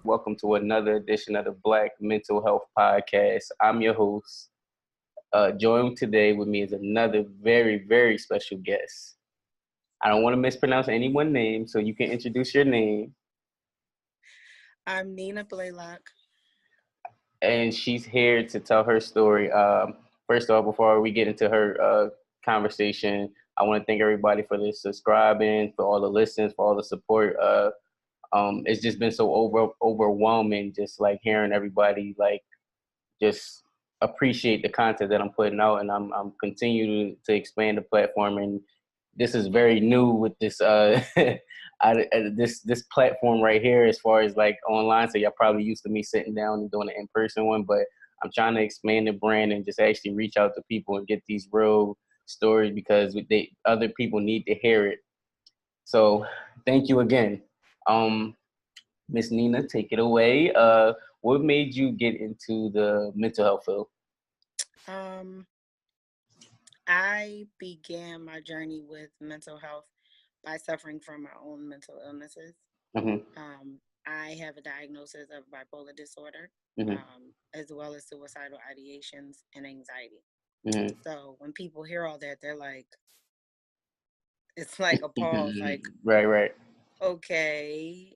Welcome to another edition of the Black Mental Health Podcast. I'm your host. Joined today with me is another very special guest. I don't want to mispronounce anyone's name, so you can introduce your name. I'm Nina Blaylock. And she's here to tell her story. First of all, before we get into her conversation, I want to thank everybody for the subscribing, for all the listens, for all the support. It's just been so overwhelming, just like hearing everybody just appreciate the content that I'm putting out, and I'm continuing to expand the platform. And this is very new with this this platform right here, as far as like online. So y'all probably used to me sitting down and doing an in-person one, but I'm trying to expand the brand and just actually reach out to people and get these real stories, because other people need to hear it. So thank you again. Miss Nina, take it away. What made you get into the mental health field? Um, I began my journey with mental health by suffering from my own mental illnesses. Mm-hmm. I have a diagnosis of bipolar disorder, Mm-hmm. as well as suicidal ideations and anxiety. Mm-hmm. So when people hear all that, they're like, it's like a pause, like, Right. okay,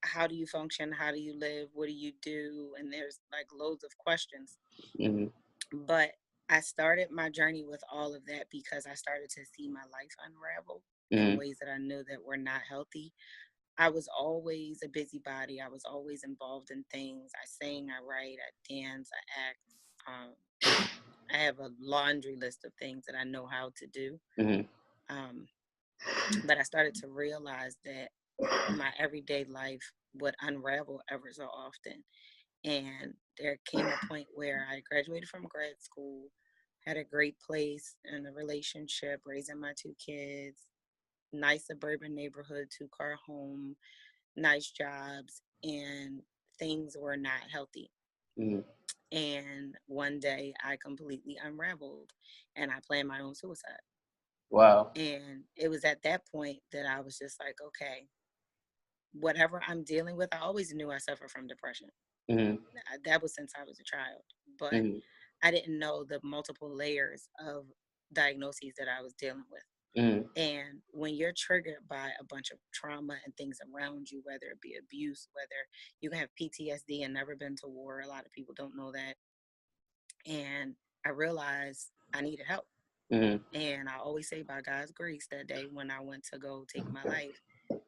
how do you function? How do you live? What do you do? And there's like loads of questions. Mm-hmm. But I started my journey with all of that because I started to see my life unravel in Mm-hmm. ways that I knew that were not healthy. I was always a busybody. I was always involved in things. I sing, I write, I dance, I act. I have a laundry list of things that I know how to do. Mm-hmm. Um, but I started to realize that my everyday life would unravel ever so often. And there came a point where I graduated from grad school, had a great place in a relationship, raising my two kids, nice suburban neighborhood, 2-car home, nice jobs, and things were not healthy. Mm-hmm. And one day I completely unraveled and I planned my own suicide. Wow. And it was at that point that I was just like, okay, whatever I'm dealing with, I always knew I suffered from depression. Mm-hmm. That was since I was a child. But Mm-hmm. I didn't know the multiple layers of diagnoses that I was dealing with. Mm-hmm. And when you're triggered by a bunch of trauma and things around you, whether it be abuse, whether you can have PTSD and never been to war, a lot of people don't know that. And I realized I needed help. Mm-hmm. And I always say, by God's grace, that day when I went to go take my life,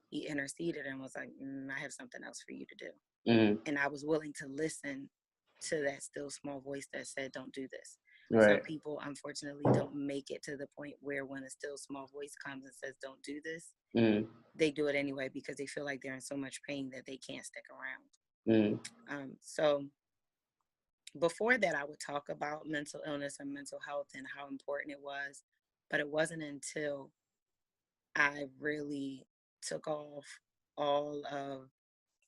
He interceded and was like, I have something else for you to do. Mm-hmm. And I was willing to listen to that still small voice that said, don't do this. Some Right. people, unfortunately, don't make it to the point where when a still small voice comes and says, don't do this, Mm-hmm. they do it anyway because they feel like they're in so much pain that they can't stick around. Mm-hmm. So before that, I would talk about mental illness and mental health and how important it was. But it wasn't until I really took off all of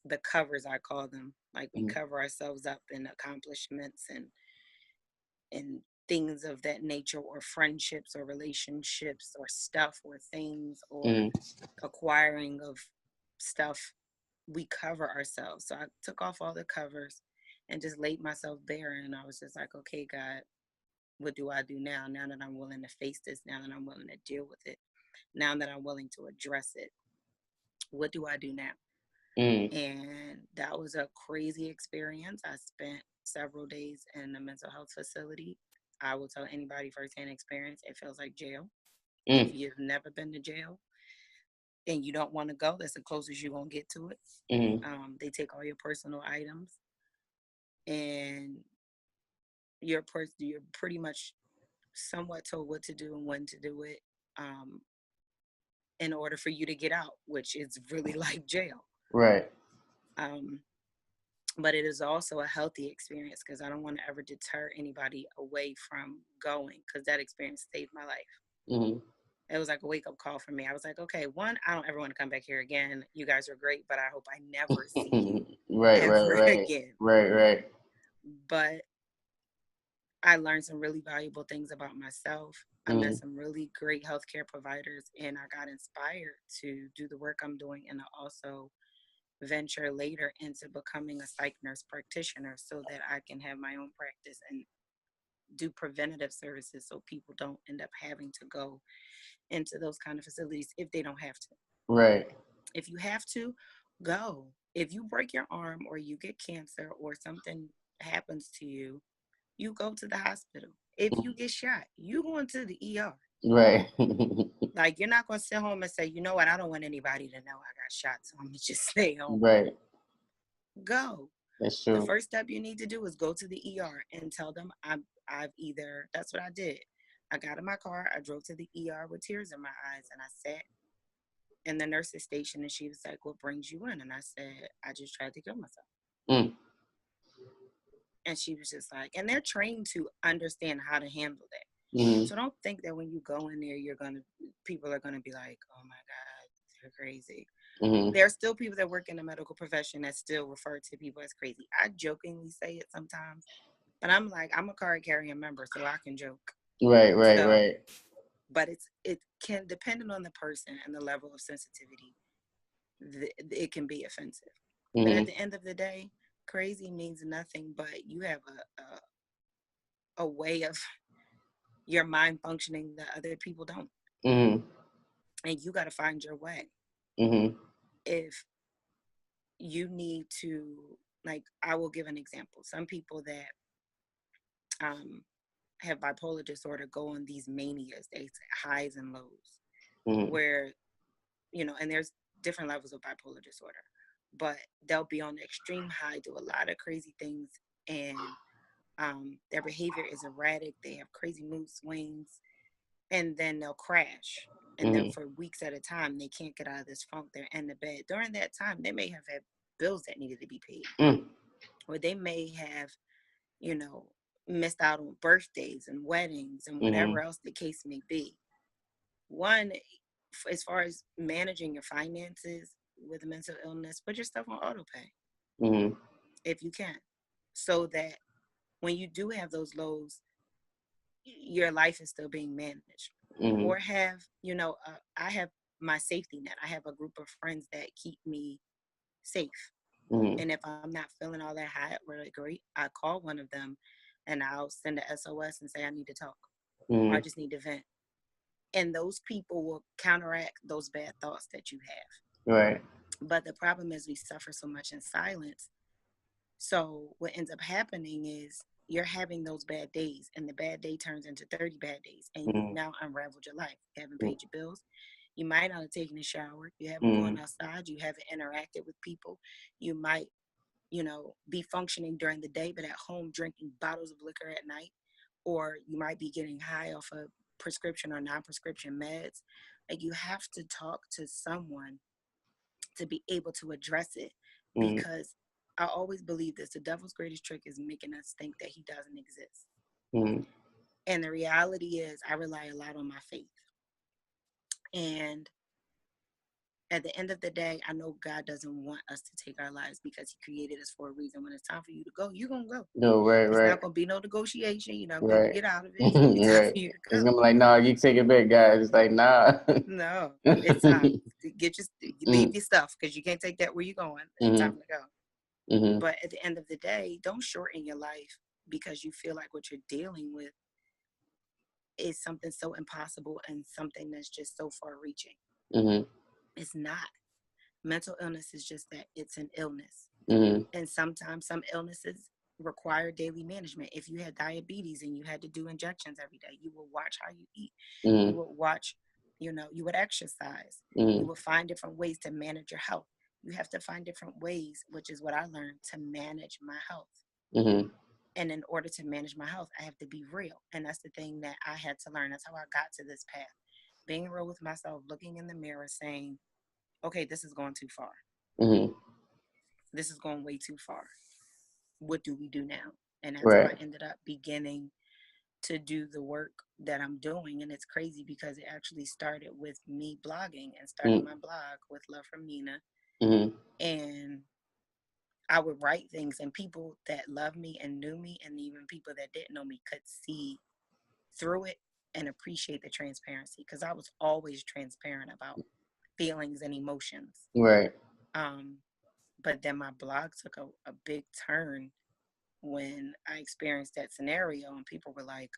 the covers, I call them. Like we cover ourselves up in accomplishments and things of that nature, or friendships or relationships or stuff or things or Mm-hmm. acquiring of stuff. We cover ourselves. So I took off all the covers and just laid myself bare, and I was just like, okay, God, what do I do now? Now that I'm willing to face this, now that I'm willing to deal with it, now that I'm willing to address it, what do I do now? Mm-hmm. And that was a crazy experience. I spent several days in a mental health facility. I will tell anybody firsthand experience, it feels like jail. If Mm-hmm. you've never been to jail and you don't want to go, that's the closest you're going to get to it. Mm-hmm. They take all your personal items, and you're pretty much somewhat told what to do and when to do it, um, in order for you to get out, which is really like jail. Right. Um, but it is also a healthy experience because I don't want to ever deter anybody away from going, because that experience saved my life. Mm-hmm. It was like a wake up call for me. I was like, okay, one, I don't ever want to come back here again. You guys are great, but I hope I never see you Right. ever Right. again. Right. But I learned some really valuable things about myself. I met Mm-hmm. some really great healthcare providers, and I got inspired to do the work I'm doing, and to also venture later into becoming a psych nurse practitioner so that I can have my own practice and do preventative services so people don't end up having to go into those kind of facilities if they don't have to. Right. If you have to, go. If you break your arm or you get cancer or something happens to you, you go to the hospital. If you get shot, you going to the ER. Right. Like, you're not going to sit home and say, you know what, I don't want anybody to know I got shot, so I'm going to just stay home. Right. Go. That's The true. first step you need to do is go to the ER and tell them I've either, that's what I did. I got in my car, I drove to the ER with tears in my eyes, and I sat in the nurse's station, and she was like, what brings you in? And I said, I just tried to kill myself. Mm. And she was just like, and they're trained to understand how to handle that. Mm-hmm. So don't think that when you go in there, people are gonna be like, oh my God, you're crazy. Mm-hmm. There are still people that work in the medical profession that still refer to people as crazy. I jokingly say it sometimes, but I'm like, I'm a card carrying member, so I can joke. Right. Right. So, Right. but it can, depending on the person and the level of sensitivity, it can be offensive. But at Mm-hmm. the end of the day, crazy means nothing, but you have a way of your mind functioning that other people don't. Mm-hmm. And you got to find your way. Mm-hmm. If you need to, like, I will give an example. Some people that um, have bipolar disorder go on these manias, they highs and lows, Mm-hmm. where, and there's different levels of bipolar disorder, but they'll be on the extreme high, do a lot of crazy things, and their behavior is erratic. They have crazy mood swings, and then they'll crash. And then Mm-hmm. for weeks at a time, they can't get out of this funk. They're in the bed. During that time, they may have had bills that needed to be paid, Mm. or they may have, you know, missed out on birthdays and weddings and Mm-hmm. whatever else the case may be. One, as far as managing your finances with a mental illness, put your stuff on auto pay Mm-hmm. if you can, so that when you do have those lows, your life is still being managed. Mm-hmm. Or have, I have my safety net. I have a group of friends that keep me safe. Mm-hmm. And if I'm not feeling all that hot or great, I call one of them and I'll send a SOS and say, I need to talk, or I Mm-hmm. just need to vent. And those people will counteract those bad thoughts that you have. Right. But the problem is we suffer so much in silence. So what ends up happening is you're having those bad days, and the bad day turns into 30 bad days, and you've Mm-hmm. now unraveled your life. You haven't paid your bills. You might not have taken a shower. You haven't Mm-hmm. gone outside. You haven't interacted with people. You might, be functioning during the day, but at home drinking bottles of liquor at night. Or you might be getting high off of prescription or non-prescription meds. Like, you have to talk to someone to be able to address it, Mm-hmm. because I always believe this: the devil's greatest trick is making us think that he doesn't exist. Mm-hmm. And the reality is, I rely a lot on my faith. And at the end of the day, I know God doesn't want us to take our lives, because he created us for a reason. When it's time for you to go, you're going to go. No, right, It's right, not going to be no negotiation. You're not going to be able to right, get out of it. It's going to be time right. for you to It's go. gonna be like, no, you take it back, guys. It's like, nah. No, it's time. Mm, Leave your stuff, because you can't take that where you're going. It's mm-hmm, time to go. mm-hmm, But at the end of the day, don't shorten your life because you feel like what you're dealing with is something so impossible and something that's just so far reaching. mm-hmm, It's not. Mental illness is just that, it's an illness. mm-hmm, And sometimes some illnesses require daily management. If you had diabetes and you had to do injections every day, you would watch how you eat. You mm-hmm, would watch, you would exercise. You mm-hmm, would find different ways to manage your health. You have to find different ways, which is what I learned, to manage my health. mm-hmm. And in order to manage my health, I have to be real. And that's the thing that I had to learn. That's how I got to this path. Being real with myself, looking in the mirror, saying, okay, this is going too far. Mm-hmm. This is going way too far. What do we do now? And that's how I Right. ended up beginning to do the work that I'm doing. And it's crazy because it actually started with me blogging and starting Mm-hmm. my blog with Love from Nina. Mm-hmm. And I would write things, and people that loved me and knew me, and even people that didn't know me, could see through it and appreciate the transparency, because I was always transparent about feelings and emotions. Right. Um, But then my blog took a big turn when I experienced that scenario, and people were like,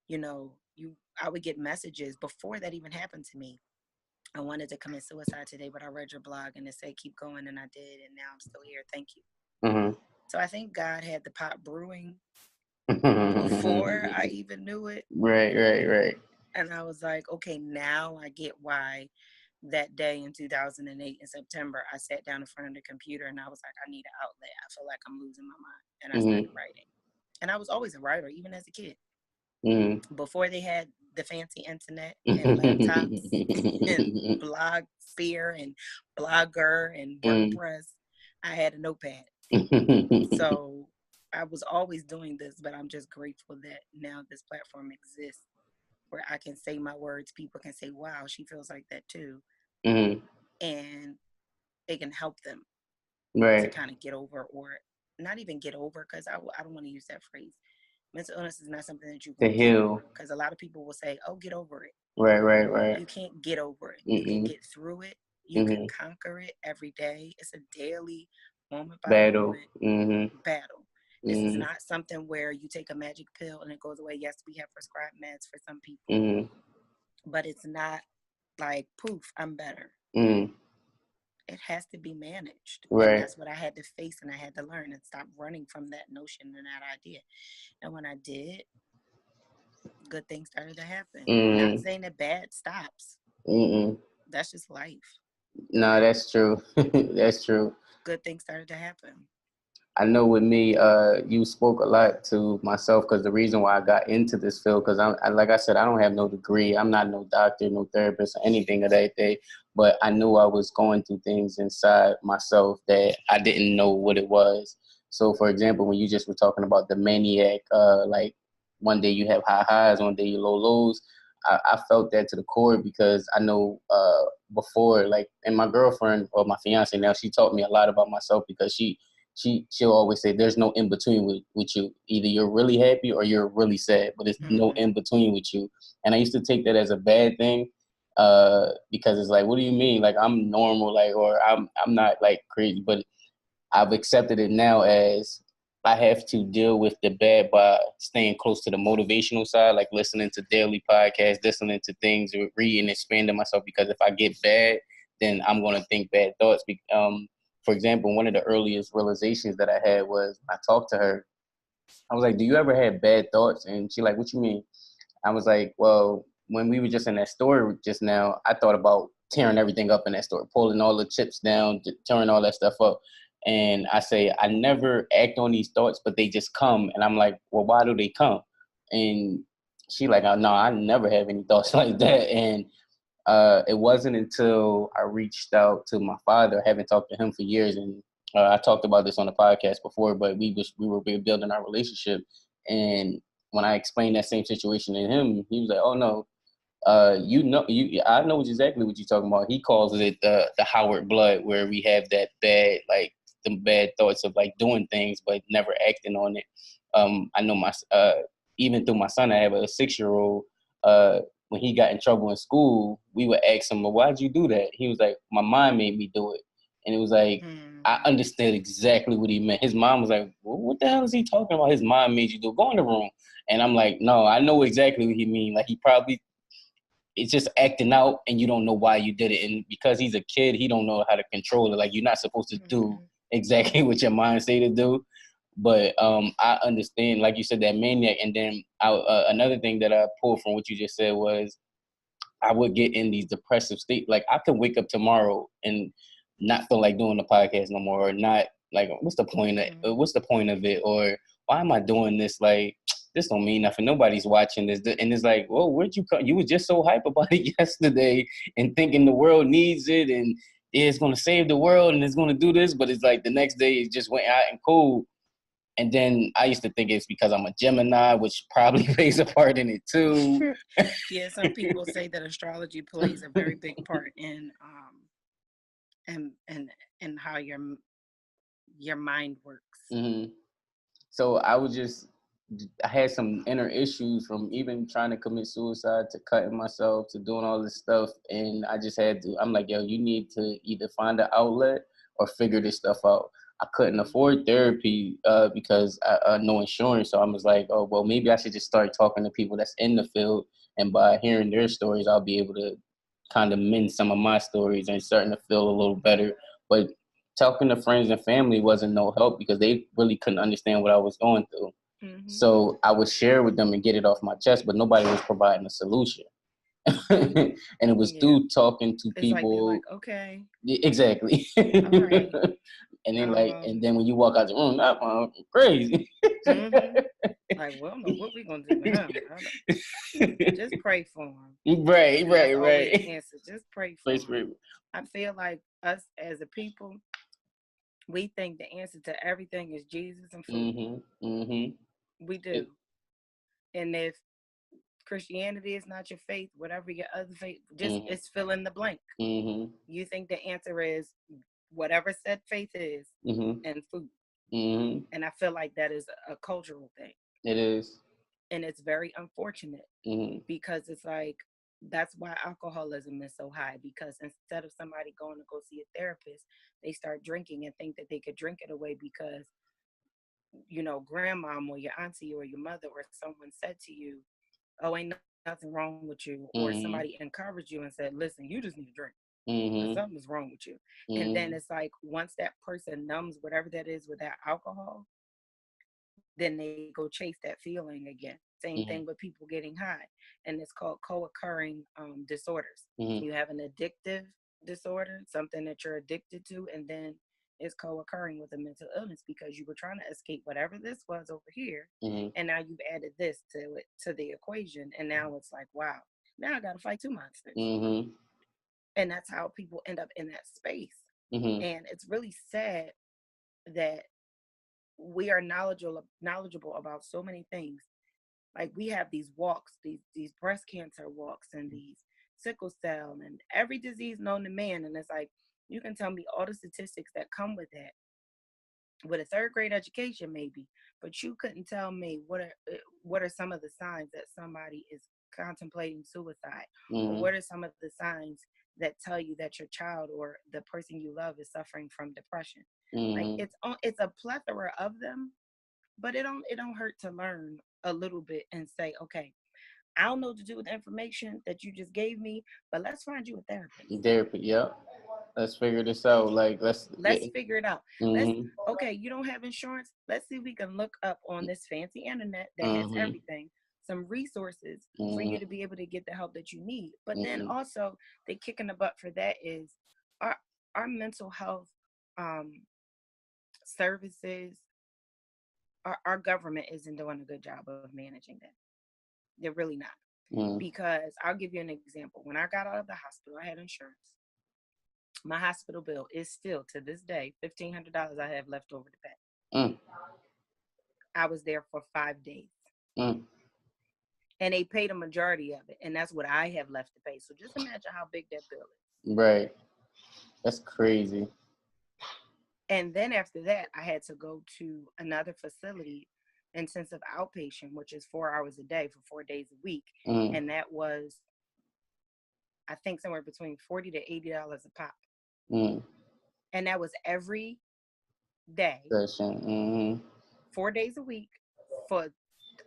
you know, I would get messages before that even happened to me. I wanted to commit suicide today, but I read your blog and it said keep going, and I did, and now I'm still here. Thank you. Mm-hmm. So I think God had the pot brewing before I even knew it. Right. And I was like, okay, now I get why that day in 2008 in September, I sat down in front of the computer and I was like, I need an outlet. I feel like I'm losing my mind. And I started writing. And I was always a writer, even as a kid. Before they had the fancy internet and laptops and blog sphere and blogger and WordPress, I had a notepad. So I was always doing this, but I'm just grateful that now this platform exists where I can say my words. People can say, wow, she feels like that too. And it can help them to kind of get over, or not even get over, because I don't want to use that phrase. Mental illness is not something that you To can get heal. over, because a lot of people will say, oh, get over it. Right. You can't get over it. You can get through it. You can conquer it every day. It's a daily, moment by moment battle. This is not something where you take a magic pill and it goes away. Yes, we have prescribed meds for some people, but it's not like, poof, I'm better. It has to be managed. And that's what I had to face, and I had to learn and stop running from that notion and that idea. And when I did, good things started to happen. Not saying that bad stops. That's just life. No, that's true. That's true. Good things started to happen. I know with me, you spoke a lot to myself, because the reason why I got into this field, because like I said, I don't have no degree. I'm not no doctor, no therapist, or anything of that day. But I knew I was going through things inside myself that I didn't know what it was. So, for example, when you just were talking about the maniac, like one day you have high highs, one day you low lows. I felt that to the core, because I know before, like, and my girlfriend, or my fiance now, she taught me a lot about myself, because she'll always say there's no in between with you. Either you're really happy or you're really sad, but there's no in between with you. And I used to take that as a bad thing, because it's like, what do you mean? Like, I'm normal, like, or I'm not like crazy. But I've accepted it now as I have to deal with the bad by staying close to the motivational side, like listening to daily podcasts, listening to things, reading, expanding myself. Because if I get bad, then I'm going to think bad thoughts. For example, one of the earliest realizations that I had was, I talked to her. I was like, do you ever have bad thoughts? And she like, what you mean? I was like, well, when we were just in that store just now, I thought about tearing everything up in that store, pulling all the chips down, tearing all that stuff up. And I say, I never act on these thoughts, but they just come. And I'm like, well, why do they come? And she like, oh, no, I never have any thoughts like that. And it wasn't until I reached out to my father. I haven't talked to him for years, and I talked about this on the podcast before. But we were building our relationship, and when I explained that same situation to him, he was like, "Oh no, I know exactly what you're talking about." He calls it the Howard blood, where we have that bad, like the bad thoughts of like doing things but never acting on it. I know even through my son, I have a 6-year-old. When he got in trouble in school, we would ask him, well, why'd you do that? He was like, my mom made me do it. And it was like, I understood exactly what he meant. His mom was like, well, what the hell is he talking about? His mom made you do it. Go in the room. And I'm like, no, I know exactly what he mean. Like, he probably, it's just acting out and you don't know why you did it. And because he's a kid, he don't know how to control it. Like, you're not supposed to do exactly what your mind say to do. But I understand, like you said, that maniac. And then another thing that I pulled from what you just said was, I would get in these depressive states. Like, I could wake up tomorrow and not feel like doing the podcast no more, or not like, what's the point of it? Or why am I doing this? Like, this don't mean nothing. Nobody's watching this. And it's like, whoa, where'd you come? You was just so hype about it yesterday and thinking the world needs it and it's going to save the world and it's going to do this. But it's like the next day it just went out and cool. And then I used to think it's because I'm a Gemini, which probably plays a part in it too. Yeah, some people say that astrology plays a very big part in and how your mind works. Mm-hmm. So I had some inner issues from even trying to commit suicide to cutting myself to doing all this stuff. And I just had to, I'm like, yo, you need to either find an outlet or figure this stuff out. I couldn't Mm-hmm. afford therapy because no insurance. So I was like, oh, well, maybe I should just start talking to people that's in the field. And by hearing their stories, I'll be able to kind of mend some of my stories and starting to feel a little better. But talking to friends and family wasn't no help because they really couldn't understand what I was going through. Mm-hmm. So I would share with them and get it off my chest, but nobody was providing a solution. And it was Yeah. through talking to It's like they're like, people. okay, Exactly. all right. And then and Um, then when you walk out the room, that one crazy. mm-hmm. Like, we don't know what we're gonna do with him. Just pray for him. Right, That's right, always the right. answer. Just pray for Place him. where. I feel like us as a people, we think the answer to everything is Jesus and food. Mhm, mhm. We It, do. And if Christianity is not your faith, whatever your other faith, just mhm, it's fill in the blank. mhm, You think the answer is whatever said faith is mhm, and food. mhm. And I feel like that is a cultural thing. It is. And it's very unfortunate Mhm, because it's like that's why alcoholism is so high, because instead of somebody going to go see a therapist, they start drinking and think that they could drink it away because grandmom or your auntie or your mother or someone said to you, oh, ain't nothing wrong with you, or somebody mhm, encouraged you and said, listen, you just need to drink because mhm, something's wrong with you. And then mhm, it's like once that person numbs whatever that is with that alcohol, then they go chase that feeling again. Same thing mhm, with people getting high, and it's called co-occurring disorders. mhm, You have an addictive disorder, something that you're addicted to, and then it's co-occurring with a mental illness because you were trying to escape whatever this was over here, mhm, and now you've added this to the equation, and now it's like, wow, now I got to fight two monsters, mhm, and that's how people end up in that space. mhm, And it's really sad that we are knowledgeable about so many things. Like we have these walks, these breast cancer walks, and these sickle cell, and every disease known to man. And it's like you can tell me all the statistics that come with that, with a third grade education maybe, but you couldn't tell me what are some of the signs that somebody is contemplating suicide, or mhm, what are some of the signs that tell you that your child or the person you love is suffering from depression. Like mhm. it's a plethora of them, but it don't hurt to learn a little bit and say, okay, I don't know what to do with the information that you just gave me, but let's find you a therapist. Therapy. Yep. Let's figure this out. Like, let's Let's get. figure it out. Let's Mhm, Okay, you don't have insurance. Let's see if we can look up on this fancy internet that has mhm, everything, some resources for you to mhm, be able to get the help that you need. But then mhm, also the kick in the butt for that is our our mental health um services, our government isn't doing a good job of managing that. They're really not. mhm. Because I'll give you an example. When I got out of the hospital, I had insurance. My hospital bill is still to this day $1,500 I have left over to pay. Mm, I was there for 5 days, mm. and they paid a majority of it, and that's what I have left to pay. So just imagine how big that bill is. Right. That's crazy. And then after that, I had to go to another facility, intensive outpatient, which is 4 hours a day for 4 days a week, Mm, and that was, I think, somewhere between $40 to $80 a pop, mm. and that was every day, Session. Mhm, 4 days a week for,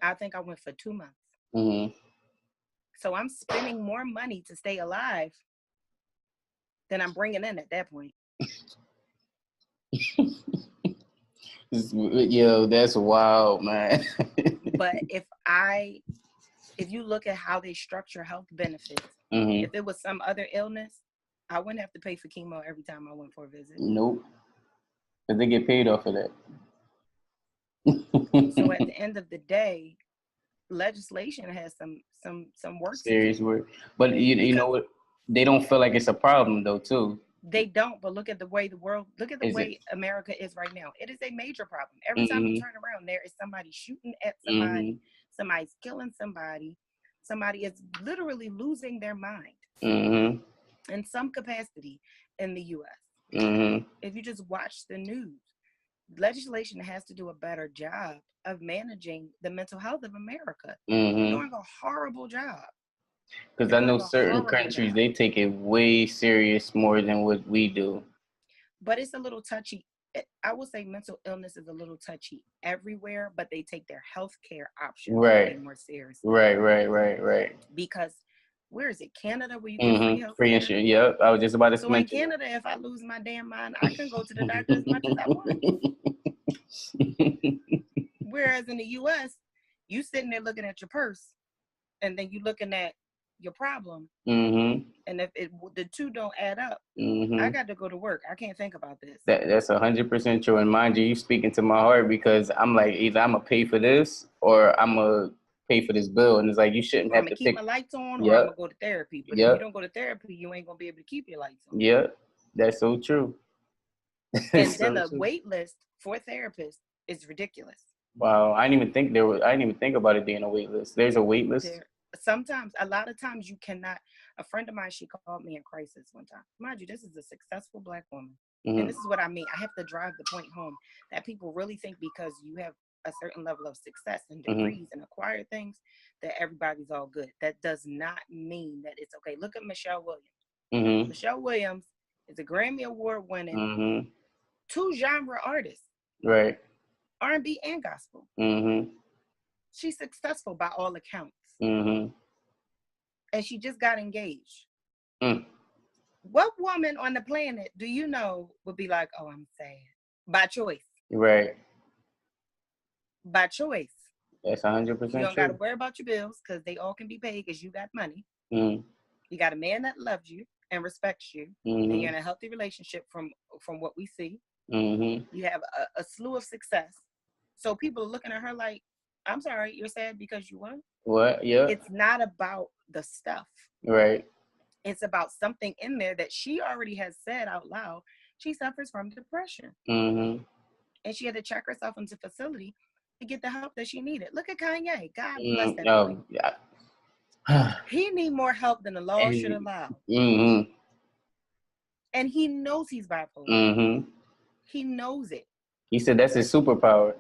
I think I went for 2 months. mhm. So I'm spending more money to stay alive than I'm bringing in at that point. Yo, that's wild, man. But if you look at how they structure health benefits, if Mhm. it was some other illness, I wouldn't have to pay for chemo every time I went for a visit. Nope. But they get paid off of that. So at the end of the day, legislation has some work to do, Serious work. But you because know what? They don't feel like it's a problem though, too. they don't. But look at the Is it? way America is right now. It is a major problem. Every time you Mhm. turn around, there is somebody shooting at somebody, Mhm. somebody's killing somebody, somebody is literally losing their mind Mhm. in some capacity in the US. Mhm. If you just watch the news, legislation has to do a better job of managing the mental health of America. They're Mhm. doing a horrible job. Because They're I know doing a certain horrible countries job. they take it way serious more than what we do. but it's a little touchy. I would say mental illness is a little touchy everywhere, but they take their healthcare options way Right. more seriously. Right. Because where is it? Canada, where you get free Free healthcare? insurance. Yep. I was just about to So in mention Canada, if I lose my damn mind, I can go to the doctor as much as I want. that. Whereas in the US, you sitting there looking at your purse, and then you looking at your problem. And if the two don't add up, I got to go to work. I can't think about this. That's 100% true. And mind you, you speaking to my heart, because I'm like, either I'm gonna pay for this or I'm gonna pay for this bill. And it's like, you shouldn't I'm have gonna to keep pick. my lights on, or I'm Yep. gonna go to therapy. But if you Yep. don't go to therapy, you ain't gonna be able to keep your lights on. Yep. That's so true. And then the wait list for therapists is ridiculous. Wow, I didn't even think there was. I didn't even think about it being a wait list. There's a wait list. Sometimes, a lot of times, you cannot. A friend of mine, she called me in crisis one time. Mind you, this is a successful Black woman, and this is what I mean. I have to drive the point home that people really think because you have a certain level of success and degrees and acquired things that everybody's all good. That does not mean that it's okay. Look at Michelle Williams. Michelle Williams is a Grammy Award winning 2-genre artist. Right. R&B and gospel. She's successful by all accounts. And she just got engaged. What woman on the planet do you know would be like, oh, I'm sad? By choice. Right. By choice. That's 100% true. You don't got to worry about your bills because they all can be paid because you got money. You got a man that loves you and respects you. And you're in a healthy relationship from what we see. You have a slew of success. So people are looking at her like, I'm sorry, you're sad because you won? What? Yeah. It's not about the stuff. Right. It's about something in there that she already has said out loud. She suffers from depression. And she had to check herself into facility to get the help that she needed. Look at Kanye. God bless that boy. Yeah. He need more help than the law should allow. And he knows he's bipolar. He knows it. He said that's his superpower.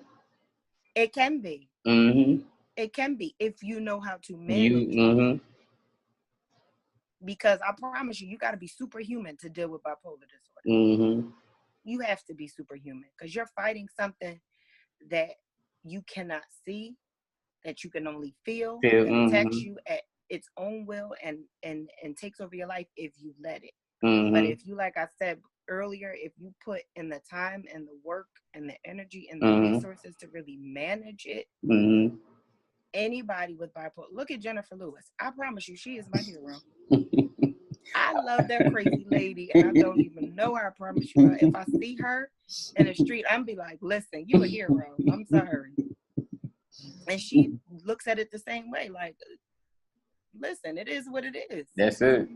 It can be. It can be if you know how to manage it. Because I promise you, you got to be superhuman to deal with bipolar disorder. You have to be superhuman because you're fighting something that you cannot see, that you can only feel, that attacks you at its own will and takes over your life if you let it. But if you, like I said earlier, if you put in the time and the work and the energy and the resources to really manage it, anybody with bipolar, look at Jennifer Lewis. I promise you, she is my hero. I love that crazy lady, and I don't even know her. I promise you. If I see her in the street, I'm be like, listen, you a hero. I'm sorry. And she looks at it the same way. Like, listen, it is what it is. That's it.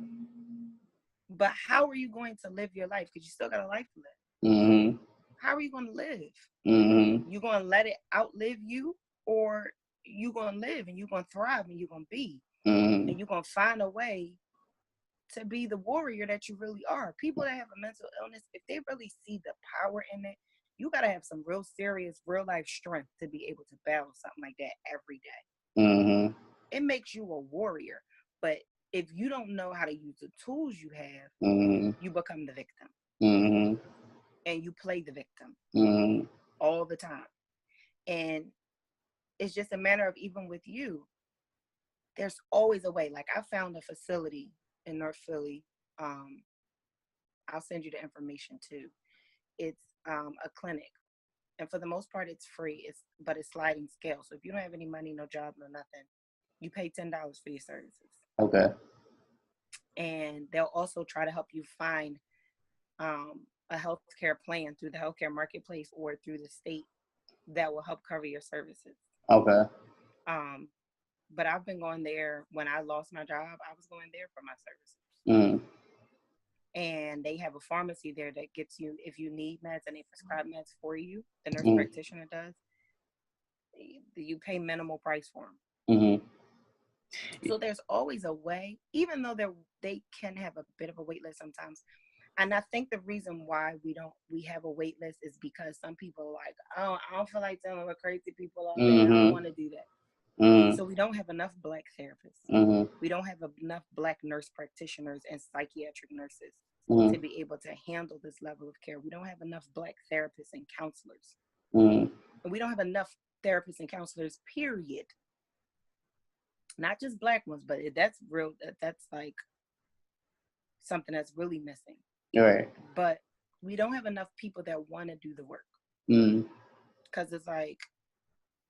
But how are you going to live your life? Because you still got a life to live. How are you going to live? You going to let it outlive you, or you going to live and you going to thrive and you going to be, and you going to find a way to be the warrior that you really are. People that have a mental illness, if they really see the power in it, you got to have some real serious, real life strength to be able to battle something like that every day. It makes you a warrior. But if you don't know how to use the tools you have, you become the victim. And you play the victim all the time. And it's just a matter of, even with you, there's always a way. Like, I found a facility in North Philly. I'll send you the information too. It's a clinic, and for the most part, it's free. But it's sliding scale. So if you don't have any money, no job, no nothing, you pay $10 for your services. Okay. And they'll also try to help you find a healthcare plan through the healthcare marketplace or through the state that will help cover your services. Okay. But I've been going there. When I lost my job, I was going there for my services. And they have a pharmacy there that gets you, if you need meds, and they prescribe meds for you. The nurse practitioner does. You pay minimal price for them. So there's always a way, even though they can have a bit of a wait list sometimes. And I think the reason why we have a wait list is because some people are like, oh, I don't feel like dealing with crazy people all day. I don't want to do that. So we don't have enough Black therapists. We don't have enough Black nurse practitioners and psychiatric nurses. to be able to handle this level of care. We don't have enough Black therapists and counselors. Mm. And we don't have enough therapists and counselors, period. Not just Black ones, but that's real. That's like something that's really missing. Right. But we don't have enough people that want to do the work. Because it's like,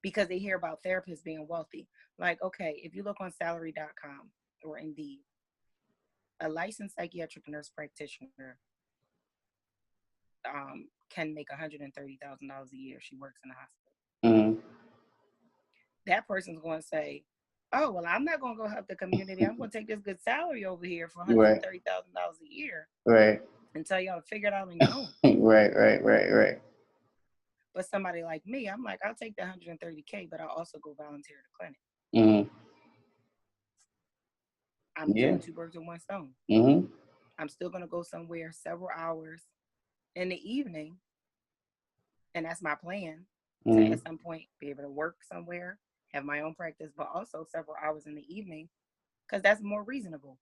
because they hear about therapists being wealthy. Like, okay, if you look on salary.com or Indeed, a licensed psychiatric nurse practitioner can make $130,000 a year. She works in a hospital. That person's going to say, oh, well, I'm not going to go help the community. I'm going to take this good salary over here for $130,000 a year. Right. And tell y'all to figure it out on your own. Right. But somebody like me, I'm like, I'll take the $130K, but I'll also go volunteer at the clinic. I'm doing two birds with one stone. I'm still going to go somewhere several hours in the evening. And that's my plan, to at some point be able to work somewhere, have my own practice, but also several hours in the evening, because that's more reasonable.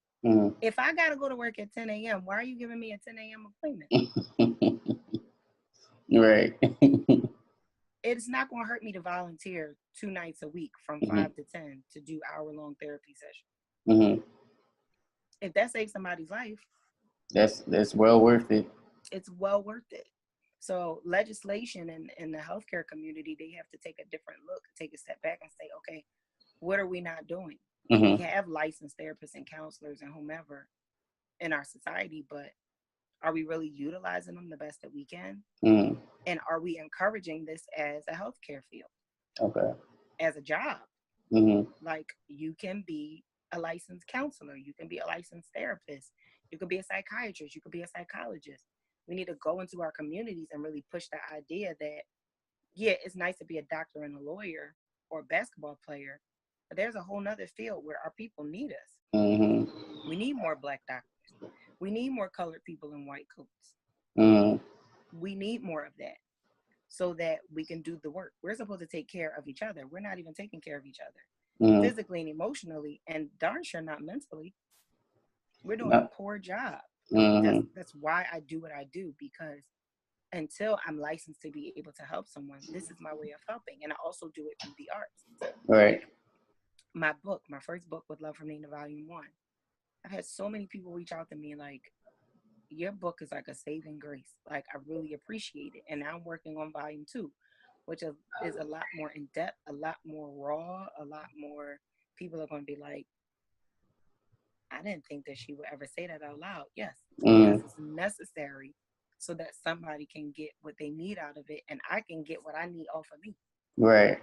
If I got to go to work at 10 a.m., why are you giving me a 10 a.m. appointment? Right. It's not going to hurt me to volunteer 2 nights a week from 5 to 10 to do hour-long therapy sessions. If that saves somebody's life, that's well worth it. It's well worth it. So legislation in the healthcare community, they have to take a different look, take a step back and say, okay, what are we not doing? We have licensed therapists and counselors and whomever in our society, but are we really utilizing them the best that we can? And are we encouraging this as a healthcare field? Okay. As a job. Like, you can be a licensed counselor. You can be a licensed therapist. You could be a psychiatrist. You could be a psychologist. We need to go into our communities and really push the idea that, yeah, it's nice to be a doctor and a lawyer or a basketball player, but there's a whole nother field where our people need us. We need more Black doctors. We need more colored people in white coats. We need more of that so that we can do the work. We're supposed to take care of each other. We're not even taking care of each other physically and emotionally, and darn sure not mentally. We're doing a poor job. That's why I do what I do, because until I'm licensed to be able to help someone, this is my way of helping. And I also do it through the arts. Right. Like my book, my first book, With Love from Nina, Volume 1. I've had so many people reach out to me like, your book is like a saving grace. Like, I really appreciate it. And now I'm working on Volume 2, which is a lot more in depth, a lot more raw, a lot more, people are going to be like, I didn't think that she would ever say that out loud. Yes, because it's necessary so that somebody can get what they need out of it, and I can get what I need off of me. Right.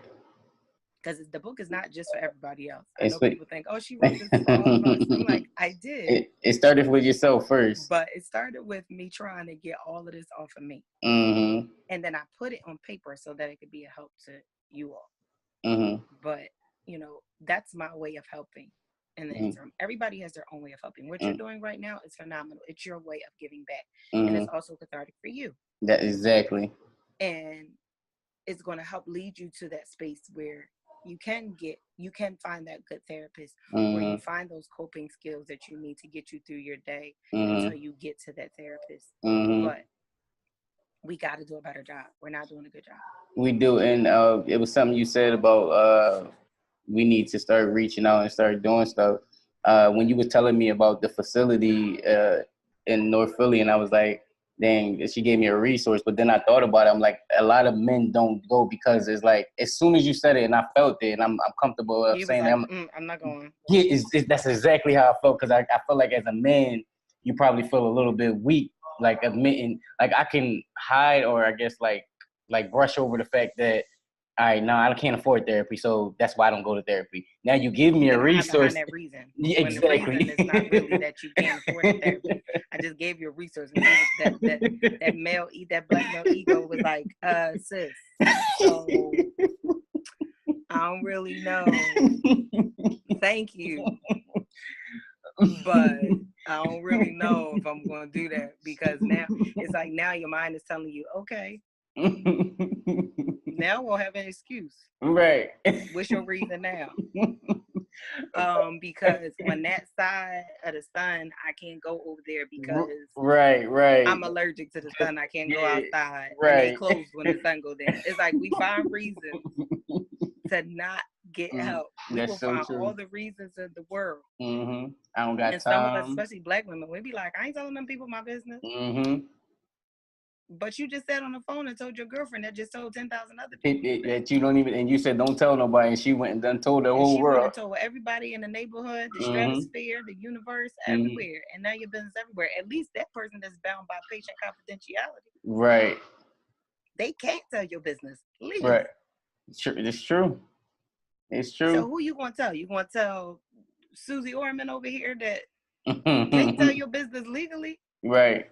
Because the book is not just for everybody else. I know people think, oh, she wrote this for all of us. I'm like, I did. It started with yourself first. But it started with me trying to get all of this off of me. And then I put it on paper so that it could be a help to you all. But, you know, that's my way of helping in the interim. Everybody has their own way of helping. What you're doing right now is phenomenal. It's your way of giving back. And it's also cathartic for you. That exactly. And it's going to help lead you to that space where you can find that good therapist, where you find those coping skills that you need to get you through your day until you get to that therapist. But we got to do a better job. We're not doing a good job. We do. And it was something you said about we need to start reaching out and start doing stuff. When you were telling me about the facility in North Philly, and I was like, dang, she gave me a resource. But then I thought about it. I'm like, a lot of men don't go because it's like, as soon as you said it and I felt it, and I'm comfortable saying like, I'm not going. Yeah, that's exactly how I felt, because I feel like as a man, you probably feel a little bit weak, like admitting, like I can hide, or I guess like brush over the fact that, all right, no, I can't afford therapy, so that's why I don't go to therapy. Now you give me a resource. That reason. Yeah, exactly. When the reason is not really that you can't afford the therapy. I just gave you a resource. And that male, that Black male ego was like, sis, so I don't really know. Thank you. But I don't really know if I'm going to do that, because now it's like, now your mind is telling you, okay, now we'll have an excuse. Right. What's your reason now? Because when that side of the sun, I can't go over there because Right. I'm allergic to the sun. I can't go Yeah, outside, and they right. closed when the sun go down. It's like we find reasons to not get help. We That's will so find true. all the reasons in the world. I don't got And some of us, time. especially black women, we be like, I ain't telling them people my business. Mm-hmm. But you just sat on the phone and told your girlfriend that just told 10,000 other people your business. That you don't even, and you said don't tell nobody, and she went and done told the And whole she went world. and told everybody in the neighborhood, the Mm-hmm. stratosphere, the universe, Mm-hmm. everywhere. And now your business everywhere. At least that person that's bound by patient confidentiality, Right. they can't tell your business Right. legally. It's true. It's So true. who you gonna tell? You gonna tell Susie Orman over here that can't tell your business legally? Right.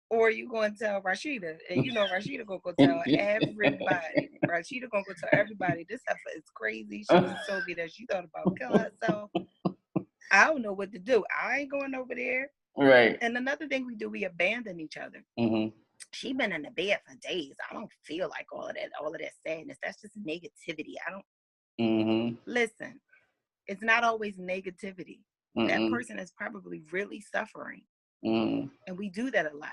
Or you gonna tell Rashida? And you know Rashida gonna go tell everybody. Rashida gonna go tell everybody this heifer is crazy. She just told me that she thought about killing herself. I don't know what to do. I ain't going over there. Right. And another thing we do, we abandon each other. Mm-hmm. She been in the bed for days. I don't feel like all of that sadness. That's just negativity. I don't Mm-hmm. listen. It's not always negativity. That Mm-mm. person is probably really suffering. Mm-hmm. And we do that a lot.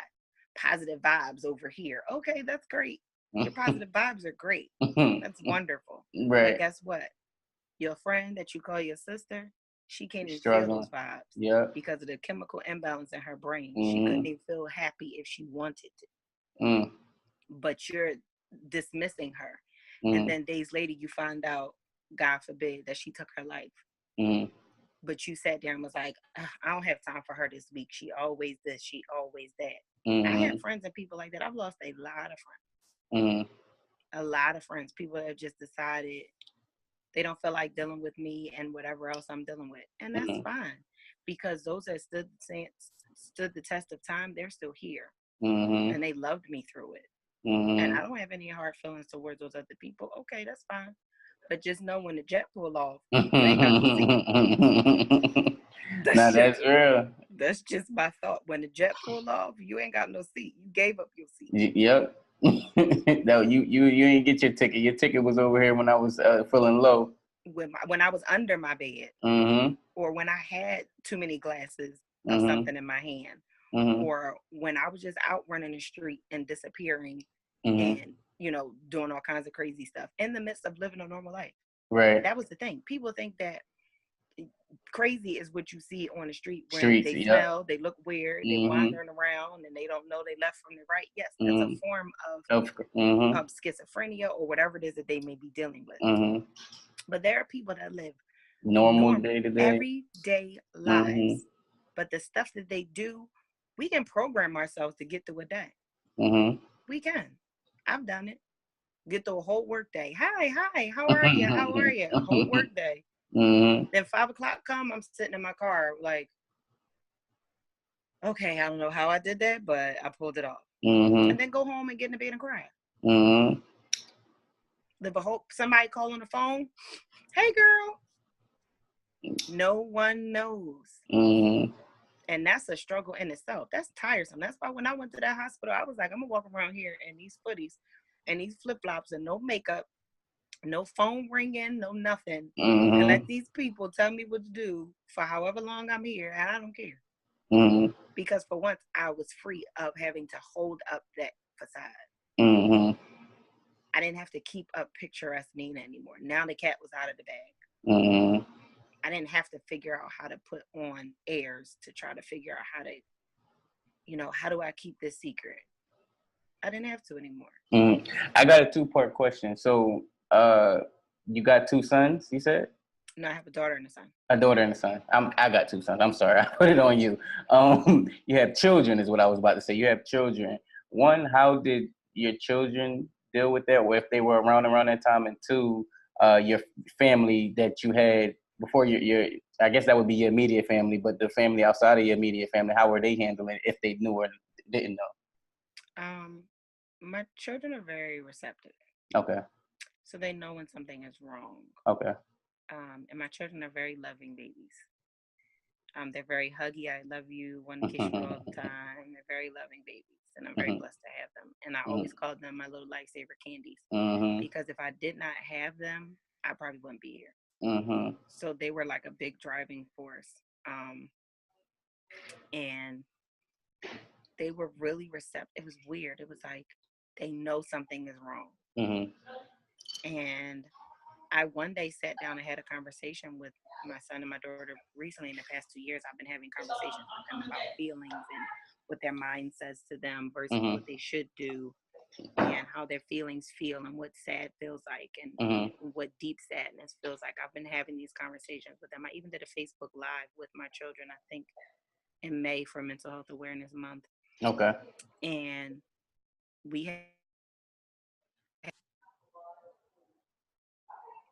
Positive vibes over here. Okay, that's great. Your positive vibes are great. That's wonderful. But Right. guess what? Your friend that you call your sister, she can't even feel those Struggling. vibes Yep. because of the chemical imbalance in her brain. She couldn't Mm-hmm. even feel happy if she wanted to. Mm. But you're dismissing her. And Mm. then days later, you find out, God forbid, that she took her life. Mm. But you sat there and was like, I don't have time for her this week. She always this, she always that. I have Mm. friends and people like that. I've lost a lot of friends. Mm. A lot of friends. People that have just decided they don't feel like dealing with me and whatever else I'm dealing with. And that's fine. Because those that stood the test of time, they're still here. Mm-hmm. And they loved me through it. Mm-hmm. And I don't have any hard feelings towards those other people. Okay, that's fine. But just know when the jet pull off, you ain't got no seat. Now that's real. That's just my thought. When the jet pull off, you ain't got no seat. You gave up your seat. Yep. No, you ain't get your ticket. Your ticket was over here when I was feeling low. When I was under my bed, Mm-hmm. or when I had too many glasses of Mm-hmm. something in my hand, Mm-hmm. or when I was just out running the street and disappearing, Mm-hmm. and doing all kinds of crazy stuff in the midst of living a normal life. Right. That was the thing. People think that crazy is what you see on the street when Streets. they Yep. smell, they look weird, they Mm-hmm. wandering around, and they don't know they left from the right. Yes, that's a form of schizophrenia or whatever it is that they may be dealing with. Mm-hmm. But there are people that live Normal day to day. everyday lives. But the stuff that they do, we can program ourselves to get through a day. Mm-hmm. We can. I've done it. Get through a whole work day. Hi, how are you? How are you? A whole work day. Mm-hmm. Then 5 o'clock come, I'm sitting in my car like, okay, I don't know how I did that, but I pulled it off. Mm-hmm. And then go home and get in the bed and cry. Mm-hmm. Live a hope. Somebody call on the phone. Hey, girl. No one knows. Mm-hmm. And that's a struggle in itself. That's tiresome. That's why when I went to that hospital, I was like, I'm going to walk around here in these footies and these flip-flops and no makeup, no phone ringing, no nothing. Mm-hmm. And let these people tell me what to do for however long I'm here. And I don't care. Mm-hmm. Because for once, I was free of having to hold up that facade. Mm-hmm. I didn't have to keep up picturesque Nina anymore. Now the cat was out of the bag. Mm-hmm. I didn't have to figure out how to put on airs to try to figure out how to, how do I keep this secret? I didn't have to anymore. Mm-hmm. I got a 2-part question. So, you got 2 sons, you said? No, I have a daughter and a son. A daughter and a son. I got 2 sons. I'm sorry, I put it on you. You have children, is what I was about to say. You have children. One, how did your children deal with that, or if they were around that time? And 2, your family that you had before your I guess that would be your immediate family, but the family outside of your immediate family, how were they handling it if they knew or didn't know? My children are very receptive. Okay. So they know when something is wrong. Okay. And my children are very loving babies. They're very huggy. I love you. Want to kiss you all the time. They're very loving babies, and I'm very blessed to have them. And I always call them my little lifesaver candies, because if I did not have them, I probably wouldn't be here. Mhm. So they were like a big driving force. And they were really receptive. It was weird. It was like they know something is wrong. Mhm. And I one day sat down and had a conversation with my son and my daughter recently. In the past 2 years, I've been having conversations with them about feelings and what their mind says to them versus what Mhm. they should do, and how their feelings feel and what sad feels like, and Mhm. what deep sadness feels like. I've been having these conversations with them. I even did a Facebook Live with my children, I think in May for Mental Health Awareness Month. Okay. And we had,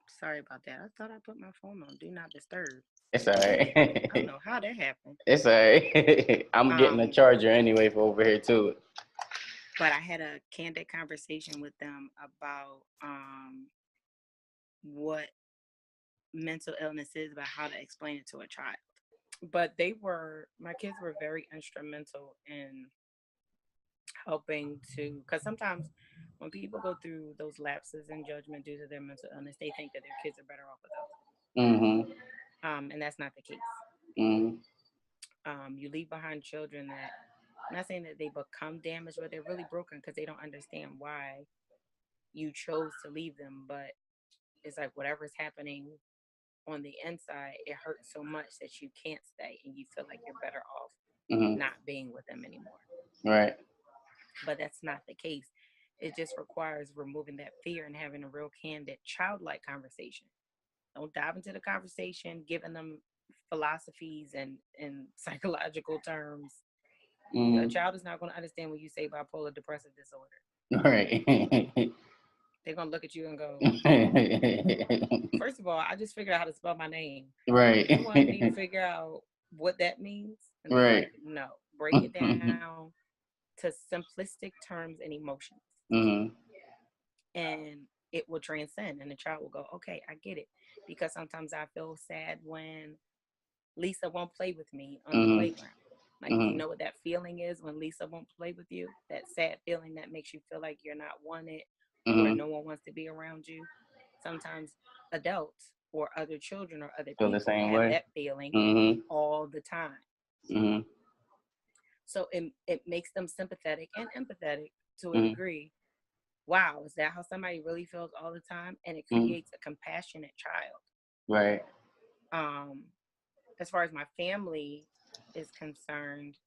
sorry about that. I thought I put my phone on Do Not Disturb. It's Dang it. I don't alright. know how that happened. It's alright. I'm getting a Um, charger anyway for over here too. but I had a candid conversation with them about what mental illness is, about how to explain it to a child. But my kids were very instrumental in helping to, because sometimes when people go through those lapses in judgment due to their mental illness, they think that their kids are better off without Mhm. them. And that's not the case. Mhm. You leave behind children that, I'm not saying that they become damaged, but they're really broken because they don't understand why you chose to leave them. But it's like whatever's happening on the inside, it hurts so much that you can't stay and you feel like you're better off Mhm. not being with them anymore. Right. But that's not the case. It just requires removing that fear and having a real candid, childlike conversation. Don't dive into the conversation, giving them philosophies and psychological terms. A Mhm. child is not going to understand when you say bipolar depressive disorder. Right. They're going to look at you and go, first of all, I just figured out how to spell my name. You Right. want me to figure out what that means? And it's Right. like, no, break it down to simplistic terms and emotions. Mhm. And it will transcend. And the child will go, okay, I get it. Because sometimes I feel sad when Lisa won't play with me on the Mhm. playground. Like, you Mhm. know what that feeling is when Lisa won't play with you? That sad feeling that makes you feel like you're not wanted or Mhm. no one wants to be around you. Sometimes adults or other children or other Feel the people same have way. that feeling Mhm. all the time. Mhm. So it makes them sympathetic and empathetic to a Mhm. degree. Wow, is that how somebody really feels all the time? And it Mhm. creates a compassionate child. Right. Um, as far as my family is concerned,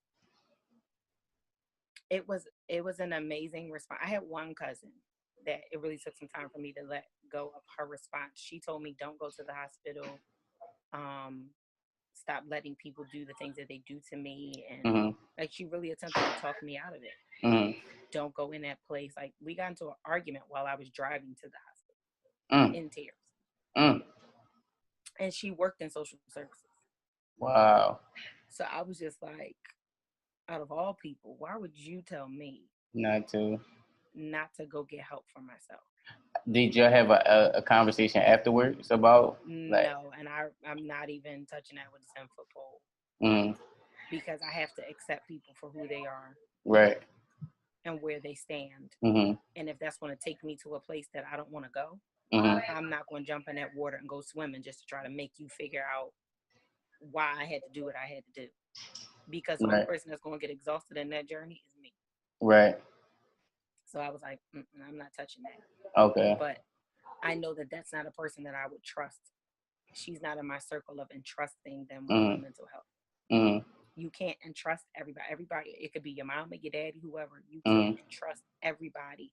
it was an amazing response. I had one cousin that it really took some time for me to let go of her response. She told me, "Don't go to the hospital. Um, Stop letting people do the things that they do to me," and Mhm. like she really attempted to talk me out of it. Mhm. Don't go in that place. Like we got into an argument while I was driving to the hospital Mm. in tears, Mm. and she worked in social services. Wow. So I was just like, out of all people, why would you tell me Not too. not to go get help for myself? Did you have a conversation afterwards about like? No, and I'm not even touching that with a 10-foot pole Mm. because I have to accept people for who they are Right. and where they stand. Mhm. And if that's going to take me to a place that I don't want to go, Mhm. I'm not going to jump in that water and go swimming just to try to make you figure out why I had to do what I had to do. Because the only Right. person that's going to get exhausted in that journey is me. Right. So I was like, I'm not touching that. Okay. But I know that that's not a person that I would trust. She's not in my circle of entrusting them with my Mhm. mental health. Mhm. You can't entrust everybody. Everybody, it could be your mama, your daddy, whoever. You can't Mhm. entrust everybody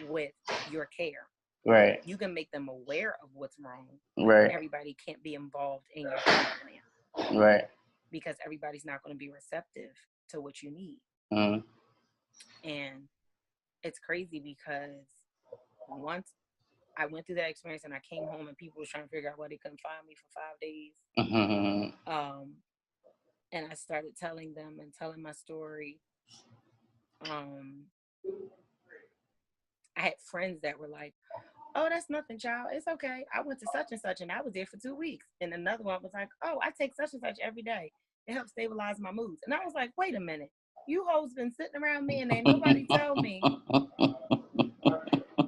with your care. Right. You can make them aware of what's wrong, but Right. everybody can't be involved in your healing plan Right. because everybody's not going to be receptive to what you need. Mhm. And it's crazy because once I went through that experience and I came home and people were trying to figure out why they couldn't find me for 5 days. Mhm. Um, and I started telling them and telling my story. Um, I had friends that were like, "Oh, that's nothing, child. It's okay. I went to such and such and I was there for 2 weeks." And another one was like, "Oh, I take such and such every day. It helps stabilize my moods." And I was like, "Wait a minute. You hoes been sitting around me and ain't nobody tell me."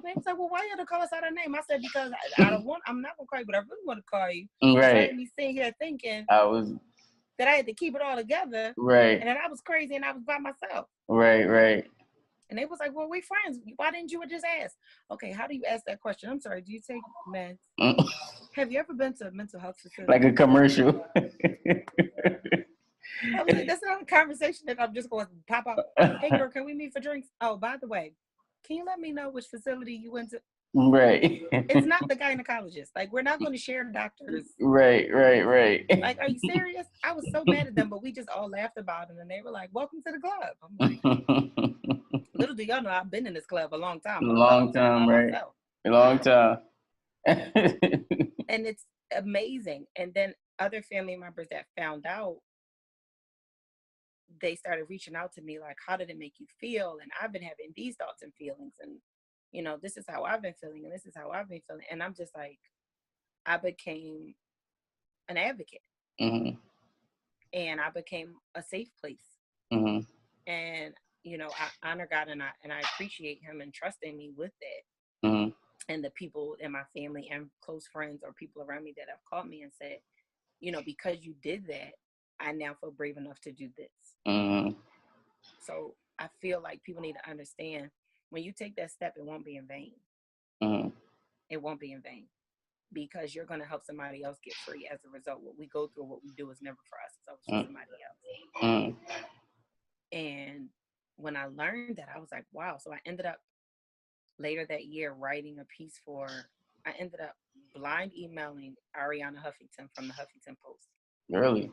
Man, so like, well, why you had to call us out our name? I said, because I'm not gonna call you, but I really want to call you. Right. So I had me sitting here thinking that I had to keep it all together. Right. And that I was crazy and I was by myself. Right. And they was like, well, we friends. Why didn't you just ask? Okay, how do you ask that question? I'm sorry, do you take meds? Have you ever been to a mental health facility? Like a commercial. I was like, that's not a conversation that I'm just going to pop up. Hey, girl, can we meet for drinks? Oh, by the way, can you let me know which facility you went to? Right. It's not the gynecologist. Like, we're not going to share doctors. Right. Like, are you serious? I was so mad at them, but we just all laughed about it. And they were like, welcome to the club. I'm like, little do y'all know I've been in this club a long time. Long time, right? Myself. A long time. And it's amazing. And then other family members that found out, they started reaching out to me like, how did it make you feel? And I've been having these thoughts and feelings, and this is how I've been feeling, and this is how I've been feeling. And I'm just like, I became an advocate. Mm-hmm. And I became a safe place. Mm-hmm. And I honor God, and I appreciate him and trusting me with that. Mm-hmm. And the people in my family and close friends or people around me that have called me and said, because you did that, I now feel brave enough to do this. Mm-hmm. So I feel like people need to understand, when you take that step, it won't be in vain. Mm-hmm. It won't be in vain, because you're going to help somebody else get free as a result. What we go through, what we do is never for us. It's always for somebody else. Mm-hmm. And when I learned that, I was like, wow. So I ended up later that year writing a piece I ended up blind emailing Ariana Huffington from the Huffington Post. Really?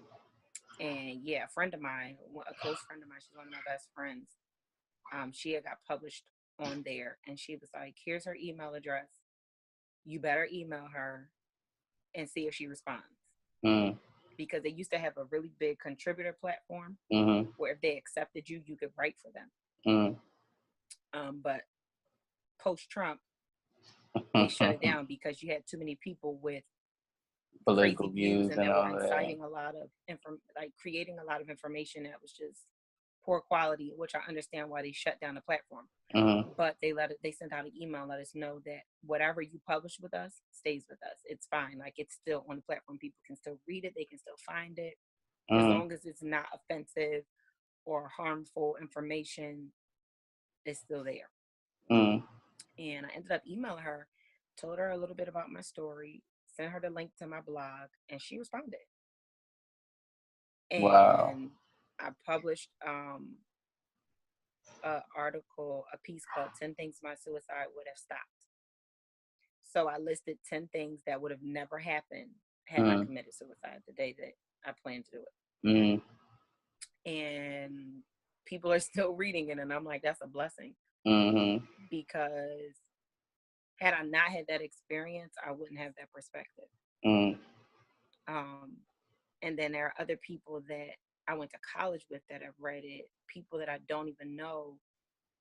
And yeah, a friend of mine, a close friend of mine, she's one of my best friends. She had got published on there, and she was like, here's her email address. You better email her and see if she responds. Mm-hmm. Because they used to have a really big contributor platform, mm-hmm. where if they accepted you, you could write for them. Mm-hmm. But post-Trump, they shut it down because you had too many people with political crazy views, and and they all were that. inciting a lot of creating a lot of information that was just poor quality, which I understand why they shut down the platform. Mm-hmm. But they sent out an email, let us know that whatever you publish with us stays with us. It's fine. Like, it's still on the platform. People can still read it. They can still find it. Mm-hmm. As long as it's not offensive or harmful information, it's still there. Mm-hmm. And I ended up emailing her, told her a little bit about my story, sent her the link to my blog, and she responded. And wow. I published an article, a piece called 10 Things My Suicide Would Have Stopped. So I listed 10 things that would have never happened had I committed suicide the day that I planned to do it. Mm-hmm. And people are still reading it, and I'm like, that's a blessing. Mm-hmm. Because had I not had that experience, I wouldn't have that perspective. Mm-hmm. And then there are other people that I went to college with that have read it, people that I don't even know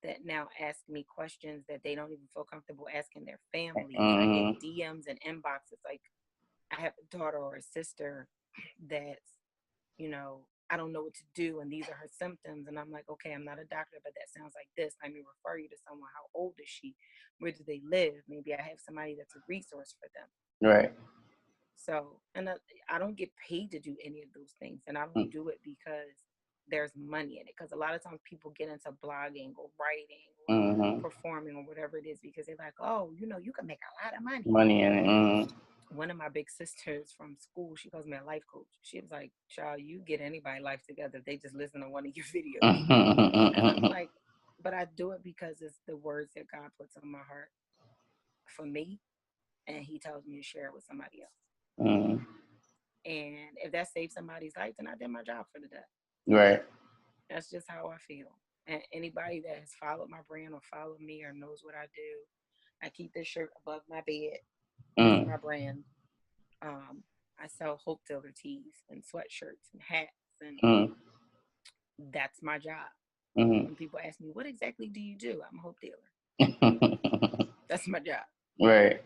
that now ask me questions that they don't even feel comfortable asking their families. Mm-hmm. I get DMs and inboxes like, I have a daughter or a sister that's, I don't know what to do, and these are her symptoms. And I'm like, okay, I'm not a doctor, but that sounds like this. Let me refer you to someone. How old is she? Where do they live? Maybe I have somebody that's a resource for them. Right. So, and I don't get paid to do any of those things. And I don't do it because there's money in it. Because a lot of times people get into blogging or writing or performing or whatever it is because they're like, oh, you can make a lot of money. Money in it. Mm-hmm. One of my big sisters from school, she calls me a life coach. She was like, child, you get anybody life together if they just listen to one of your videos. And I'm like, but I do it because it's the words that God puts on my heart for me. And he tells me to share it with somebody else. Mm-hmm. And if that saves somebody's life, then I did my job for the day. Right. That's just how I feel. And anybody that has followed my brand or followed me or knows what I do, I keep this shirt above my bed. It's my brand. I sell Hope Dealer tees and sweatshirts and hats, and that's my job. When people ask me, what exactly do you do? I'm a Hope Dealer. That's my job. Right.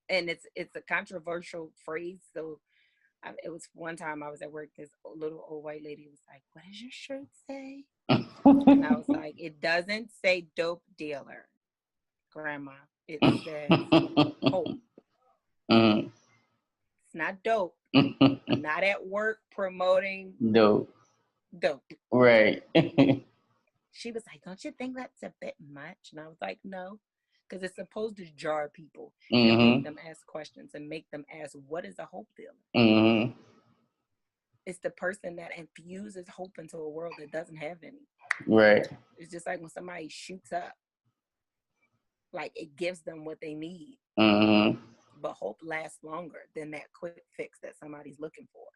And it's a controversial phrase. So it was one time I was at work, this little old white lady was like, what does your shirt say? And I was like, it doesn't say dope dealer, Grandma. It says hope. Mm. It's not dope. I'm not at work promoting Dope. dope. Right. She was like, don't you think that's a bit much? And I was like, no, because it's supposed to jar people and make them ask questions and make them ask, what is a hope dealer? It's the person that infuses hope into a world that doesn't have any. Right. It's just like when somebody shoots up, like it gives them what they need. But hope lasts longer than that quick fix that somebody's looking for.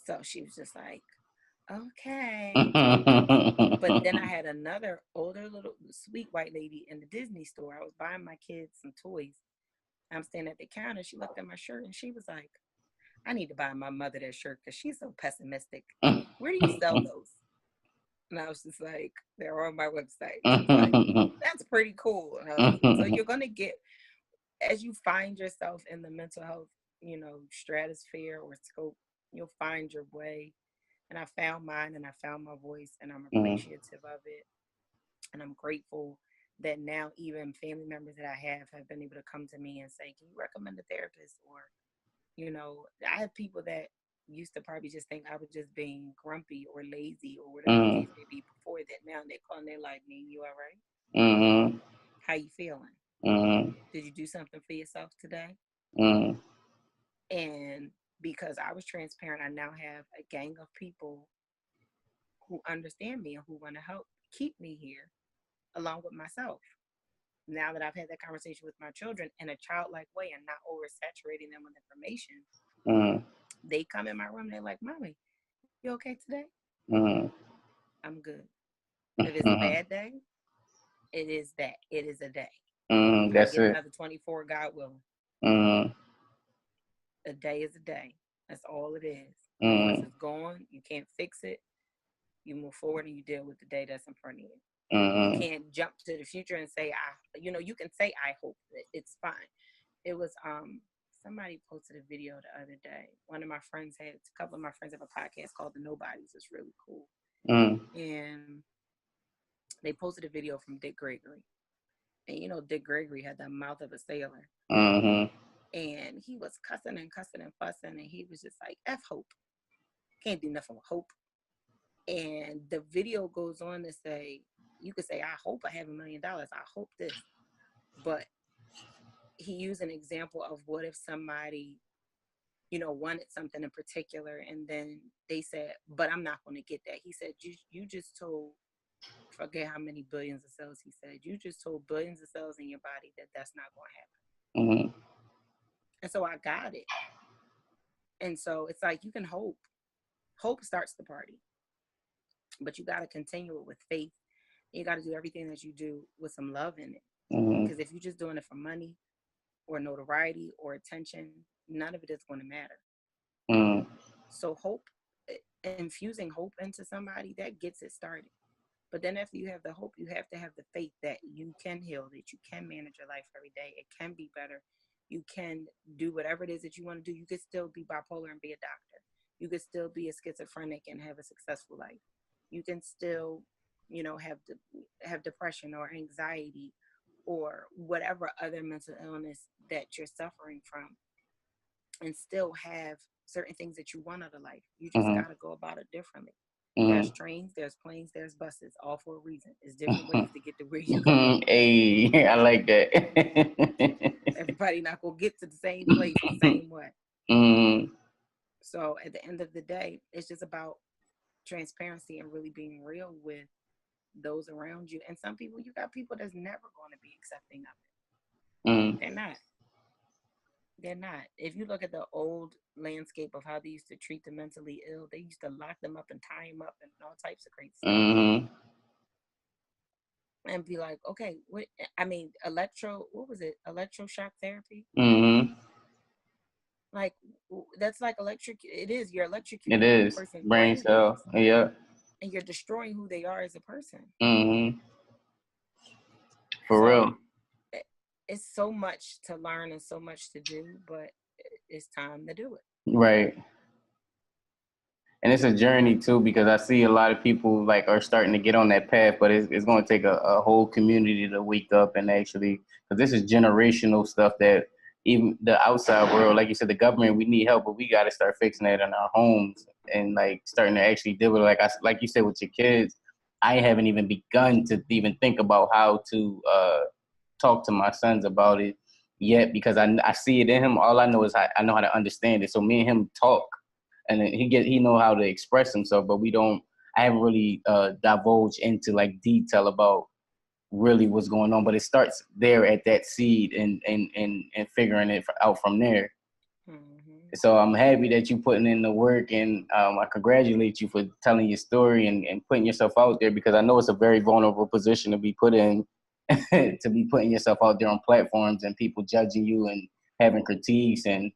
So she was just like, okay. But then I had another older little sweet white lady in the Disney store. I was buying my kids some toys. I'm standing at the counter. She looked at my shirt and she was like, I need to buy my mother that shirt because she's so pessimistic. Where do you sell those? And I was just like, they're on my website. She was like, that's pretty cool. So you're going to get, as you find yourself in the mental health, stratosphere or scope, you'll find your way. And I found mine and I found my voice and I'm appreciative of it. And I'm grateful that now even family members that I have been able to come to me and say, can you recommend a therapist? Or, I have people that used to probably just think I was just being grumpy or lazy or whatever the case may be before that. Now they call and they're like, me, you all right? How you feeling? Did you do something for yourself today? And because I was transparent, I now have a gang of people who understand me and who want to help keep me here along with myself. Now that I've had that conversation with my children in a childlike way and not oversaturating them with information, they come in my room and they're like, Mommy, you okay today? I'm good. If it's a bad day, it is that. It is a day. That's get it. Another 24, God willing. A day is a day. That's all it is. Once it's gone, you can't fix it. You move forward and you deal with the day that's in front of you. You can't jump to the future and say, you can say, I hope. It's fine. It was, somebody posted a video the other day. One of my friends a couple of my friends have a podcast called The Nobodies. It's really cool. And they posted a video from Dick Gregory. And, Dick Gregory had the mouth of a sailor. And he was cussing and cussing and fussing. And he was just like, F hope. Can't do nothing with hope. And the video goes on to say, you could say, I hope I have $1 million. I hope this. But he used an example of what if somebody, wanted something in particular. And then they said, but I'm not going to get that. He said, you just told, forget how many billions of cells he said, you just told billions of cells in your body that that's not going to happen. And so I got it. And so it's like, you can hope. Hope starts the party. But you got to continue it with faith. You got to do everything that you do with some love in it. Because if you're just doing it for money or notoriety or attention, none of it is going to matter. So hope, infusing hope into somebody, that gets it started. But then after you have the hope, you have to have the faith that you can heal, that you can manage your life every day. It can be better. You can do whatever it is that you want to do. You could still be bipolar and be a doctor. You could still be a schizophrenic and have a successful life. You can still, have depression or anxiety or whatever other mental illness that you're suffering from and still have certain things that you want out of life. You just got to go about it differently. There's trains, there's planes, there's buses, all for a reason. It's different ways to get to where you go. Hey, I like that. Everybody not going to get to the same place the same way. So at the end of the day, it's just about transparency and really being real with those around you. And some people, you got people that's never going to be accepting of it. They're not. If you look at the old landscape of how they used to treat the mentally ill, they used to lock them up and tie them up and all types of crazy stuff. And be like, okay, what electroshock therapy? Like, that's like it is, you're electrocuting a person's brain cell. Yeah. And you're destroying who they are as a person. For real. It's so much to learn and so much to do, but it's time to do it. Right. And it's a journey too, because I see a lot of people like are starting to get on that path, but it's going to take a whole community to wake up and actually, because this is generational stuff that even the outside world, like you said, the government, we need help, but we got to start fixing that in our homes and like starting to actually deal with it. Like you said with your kids, I haven't even begun to even think about how to talk to my sons about it yet, because I see it in him. All I know is I know how to understand it. So me and him talk, and then he know how to express himself, but we don't. I haven't really divulged into like detail about really what's going on. But it starts there at that seed and figuring it out from there. Mm-hmm. So I'm happy that you putting in the work, and I congratulate you for telling your story and putting yourself out there, because I know it's a very vulnerable position to be put in, to be putting yourself out there on platforms and people judging you and having critiques and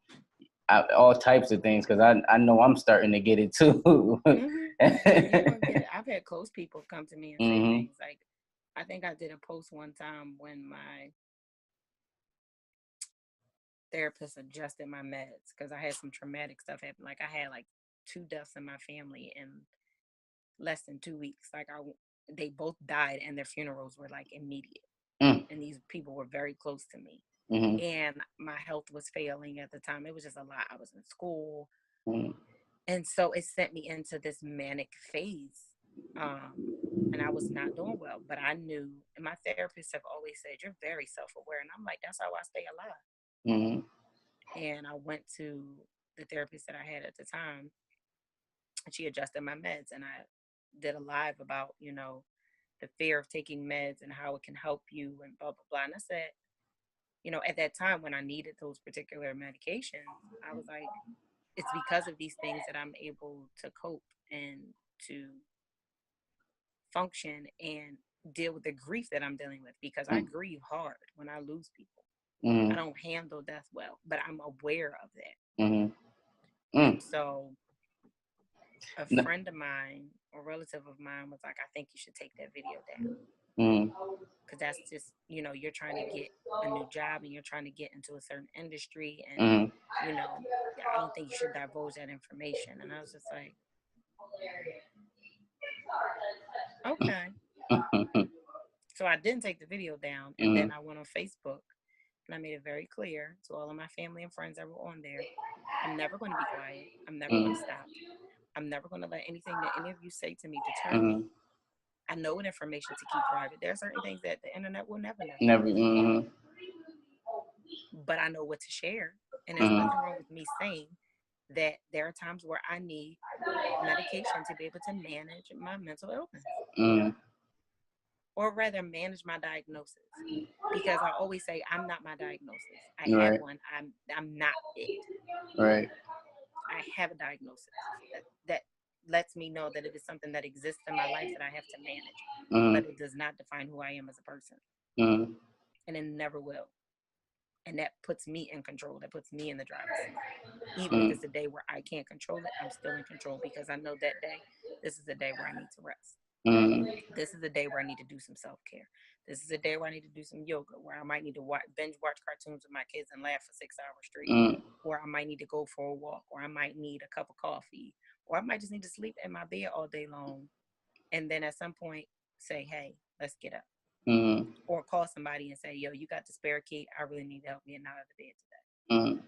all types of things. Because I know I'm starting to get it too. Mm-hmm. And you're gonna get it. I've had close people come to me and say Mhm. things like, I think I did a post one time when my therapist adjusted my meds because I had some traumatic stuff happen. Like I had like 2 deaths in my family in less than 2 weeks. They both died and their funerals were like immediate. Mm. And these people were very close to me. Mhm. And my health was failing at the time. It was just a lot. I was in school. Mhm. And so it sent me into this manic phase. And I was not doing well, but I knew, and my therapists have always said, you're very self aware. And I'm like, that's how I stay alive. Mhm. And I went to the therapist that I had at the time, and she adjusted my meds. And I did a live about, the fear of taking meds and how it can help you and blah, blah, blah. And I said, at that time when I needed those particular medications, I was like, it's because of these things that I'm able to cope and to function and deal with the grief that I'm dealing with, because I grieve hard when I lose people. I Mhm. don't handle death well, but I'm aware of that. Mhm. And Mm. so a No. friend of mine, a relative of mine, was like, I think you should take that video down. Mhm. Because that's just, you're trying to get a new job and you're trying to get into a certain industry. And, Mhm. you know, I don't think you should divulge that information. And I was just like, okay. Mhm. So I didn't take the video down. And then Mhm. I went on Facebook and I made it very clear to all of my family and friends that were on there, I'm never going to be quiet. I'm never going to stop. I'm never going to let anything that any of you say to me deter me. Mhm. I know what information to keep private. There are certain things that the internet will never know, Never. Mhm. but I know what to share. And there's Mhm. nothing wrong with me saying that there are times where I need medication to be able to manage my mental illness, Mhm. or rather manage my diagnosis. Because I always say I'm not my diagnosis. I have Right. one. I'm not it. Right. I have a diagnosis that lets me know that it is something that exists in my life that I have to manage, but Mhm. it does not define who I am as a person, Mhm. and it never will. And that puts me in control. That puts me in the driver's seat. Even if Mhm. it's a day where I can't control it, I'm still in control, because I know that day, this is a day where I need to rest. Mhm. This is a day where I need to do some self care. This is a day where I need to do some yoga, where I might need to binge watch cartoons with my kids and laugh for 6 hours straight, Mhm. or I might need to go for a walk, or I might need a cup of coffee, or I might just need to sleep in my bed all day long. And then at some point, say, hey, let's get up. Mhm. Or call somebody and say, yo, you got the spare key? I really need help getting out of the bed today. Mhm.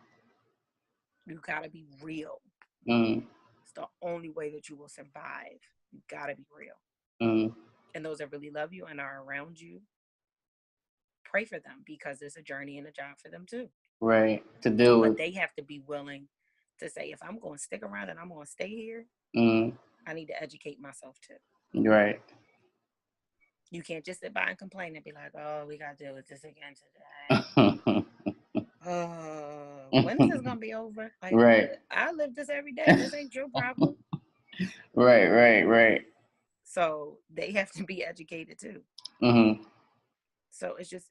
You got to be real. Mhm. It's the only way that you will survive. You got to be real. Mhm. And those that really love you and are around you, pray for them, because it's a journey and a job for them too. Right. To deal But with. they have to be willing to say, if I'm going to stick around and I'm going to stay here, Mhm. I need to educate myself too. Right. You can't just sit by and complain and be like, oh, we got to deal with this again today. When is this going to be over? Like, Right. I live this every day. This ain't your problem. Right. Right. Right. So they have to be educated too. Mhm. So it's just,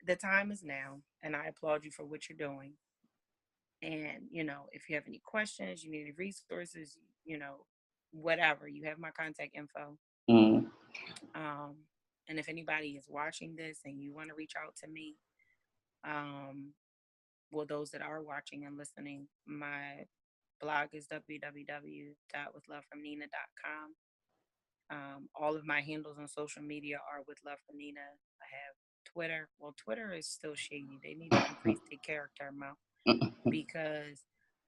the time is now. And I applaud you for what you're doing. And, if you have any questions, you need any resources, whatever, you have my contact info. Mhm. Um, and if anybody is watching this and you want to reach out to me, um, well, those that are watching and listening, my blog is www.withlovefromnina.com. All of my handles on social media are with Love from Nina. I have Twitter. Well, Twitter is still shady. They need to increase their character amount because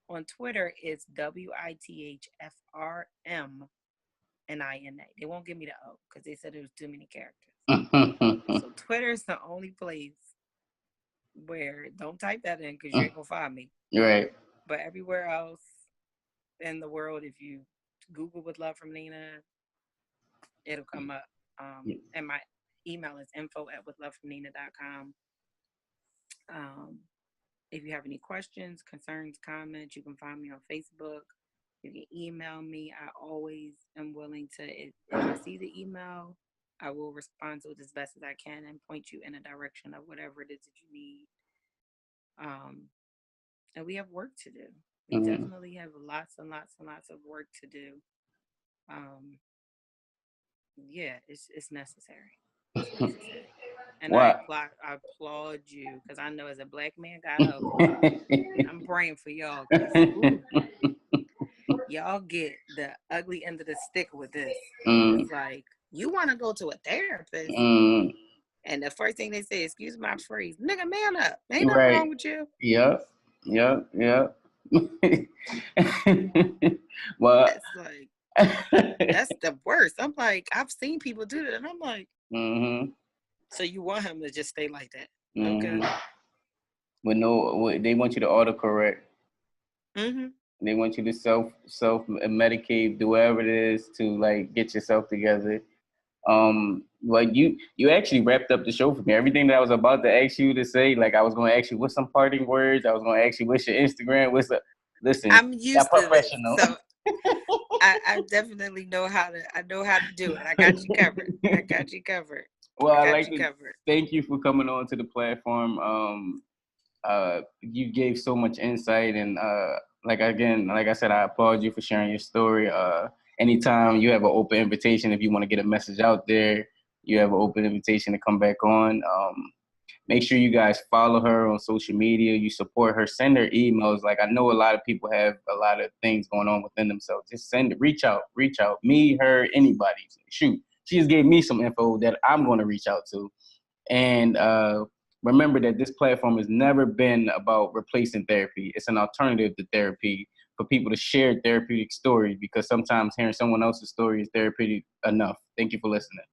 on Twitter it's WITHFRMNINA. They won't give me the O because they said it was too many characters. So Twitter is the only place where don't type that in because you ain't gonna find me. Right. But everywhere else in the world, if you Google with Love from Nina, it'll come up. And my email is info@withlovefromnina.com. If you have any questions, concerns, comments, you can find me on Facebook. You can email me. I always am willing to, if I see the email, I will respond to it as best as I can and point you in a direction of whatever it is that you need. And we have work to do. We definitely have lots and lots and lots of work to do. Yeah, it's necessary. It's necessary. And I applaud you because I know as a Black man got up, I'm praying for y'all because y'all get the ugly end of the stick with this. It's like, you want to go to a therapist, and the first thing they say, excuse my phrase, nigga, man up. Ain't nothing wrong with you. Yep. Well, that's like, that's the worst. I'm like, I've seen people do that, and I'm like, so you want him to just stay like that? Okay. But no, they want you to autocorrect. They want you to self medicate, do whatever it is to like get yourself together. Like you actually wrapped up the show for me. Everything that I was about to ask you to say, like I was going to ask you what's some parting words. I was going to ask you what's your Instagram. Listen, I'm used to professional. This, so I definitely know how to. I know how to do it. I got you covered. Well, I'd like to thank you for coming on to the platform. You gave so much insight, and like I said, I applaud you for sharing your story. Anytime you have an open invitation, if you want to get a message out there, you have an open invitation to come back on. Make sure you guys follow her on social media. You support her. Send her emails. Like I know a lot of people have a lot of things going on within themselves. Just reach out. Me, her, anybody. Shoot, she just gave me some info that I'm going to reach out to. And remember that this platform has never been about replacing therapy. It's an alternative to therapy for people to share therapeutic stories because sometimes hearing someone else's story is therapeutic enough. Thank you for listening.